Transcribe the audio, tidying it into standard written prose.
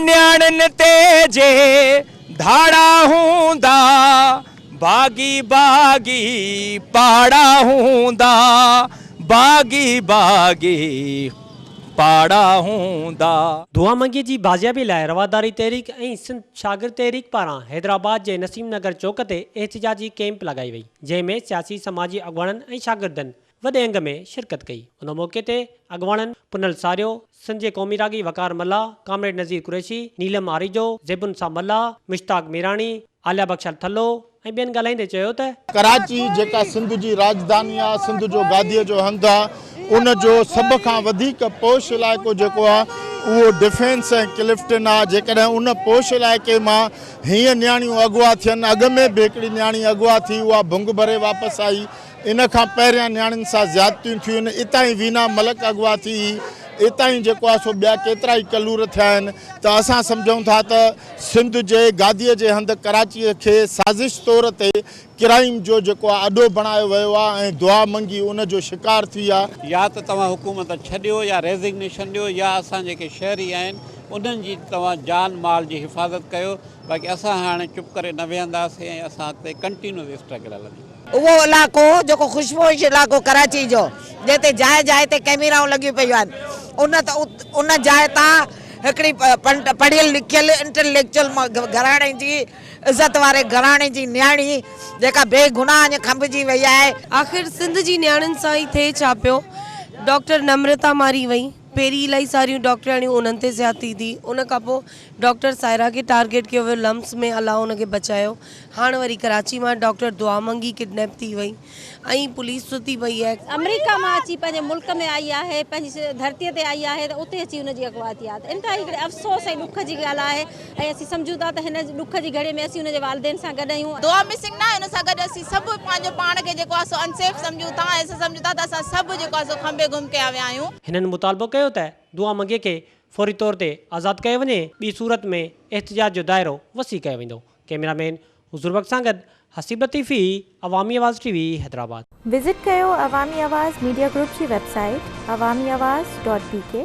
न्याणन तेजे धाड़ा हूंदा बागी बागी पाड़ा हूंदा बागी बागी पाड़ा हूंदा। दुआ मंगी जी बाजियाबी लाइ रवादारी तहरीक ऐं सिंध शागिर्द तहरीक पारां हैदराबाद जे नसीम नगर चौक ते एहतिजाजी कैंप लगाई वई, जंहिंमें सियासी समाजी अॻवाननि ऐं शागिर्दनि वॾे अंग में शिरकत कई। उन मौक़े ते अॻवाननि पुनल सारियो, सिंध जे क़ौमी रागी वकार मल्ला, कामरेड नज़ीर कुरैशी, नीलम आरिजो, ज़ेबुन सा मल्ला, मुश्ताक मीरानी, आलिया बख्शल थल्लो ऐं ॿियनि ॻाल्हाईंदे चयो त कराची जेका सिंध जी राजधानी आहे, सिंध जो गादीअ जो हंधु आहे, उन जो सभ खां वधीक पोश इलाइक़ो जेको आहे उहो डिफेंस ऐं क्लिफ्टन आहे। जेकॾहिं उन पोश इलाइक़े मां हीअं नियाणियूं अॻुवा थियनि, अॻ में बि हिकिड़ी नियाणी अॻुवा थी, उहा भुंग भरे वापसि आई। इन खां पहिरियां नियाणियुनि सां ज़्यादतियूं थियूं आहिनि। इतां ई वीना मलक अॻुवा थी, इतां ई जेको आहे सो ॿिया केतिरा ई कलूर थिया आहिनि। त असां सम्झूं था त सिंध जे गादीअ जे हंधि कराचीअ खे साज़िश तौर ते क्राइम जो जेको आहे अॾो बणायो वियो आहे ऐं दुआ मंगी उन जो शिकार थी आहे। या त तव्हां हुकूमत छॾियो या रेज़िग्नेशन ॾियो, या असां जेके शहरी आहिनि उन्हनि जी तव्हां जान माल जी हिफ़ाज़त कयो। बाक़ी असां हाणे चुप करे न वेहंदासीं ऐं असां अॻिते कंटिन्यू स्ट्रगल हलंदी। उहो इलाइक़ो जेको ख़ुशबोश इलाइक़ो कराची जो, जिते जाइ जाइ ते कैमराऊं लॻियूं पियूं आहिनि, उन जाइ तां हिकिड़ी पढ़ियल लिखियल इंटेलेक्चुअल घराणे जी इज़त वारे घराणे जी नियाणी जेका बेगुनाह अञा खंभिजी वई आहे। आख़िर सिंध जी नियाणियुनि सां ई थिए छा पियो। डॉक्टर नम्रता मारी वई, पहिरीं इलाही सारियूं डॉक्टराणियूं उन्हनि ते ज़्यादती थी, उन खां पोइ डॉक्टर सायरा खे टारगेट कयो वियो, लम्स में अलाह उनखे बचायो। हाणे वरी कराची मां डॉक्टर दुआ मंगी किडनैप थी वई ऐं पुलिस सुती पई आहे। अमेरिका मां अची पंहिंजे मुल्क में आई आहे, पंहिंजी धरतीअ ते आई आहे, त उते अची हुनजी अगवा थी आहे। त इन हिकिड़े अफ़सोस ऐं ॾुख जी ॻाल्हि आहे ऐं असीं सम्झूं था त हिन ॾुख जी घड़ी में असीं हुनजे वालिदेन सां गॾु आहियूं। दुआ मिसिंग न आहे, हुन सां गॾु असीं सभु पंहिंजो पाण खे जेको आहे सो अनसेफ सम्झूं था ऐं सम्झूं था त असां सभु जेको आहे सो खंबे गुम कया विया आहियूं। हिननि मुतालबो कयो त दुआ मंगे खे फौरी तौर ते आज़ादु कयो वञे, ॿी सूरत में एहतिजाज जो दाइरो वसी कयो वेंदो। कैमरामैन हुज़ूर बख़्श सां गॾु हसीब लतीफ़ी, अवामी आवाज़ टीवी, हैदराबाद। विज़िट कयो अवामी आवाज़ मीडिया ग्रुप जी वेबसाइट awamiawaz.pk।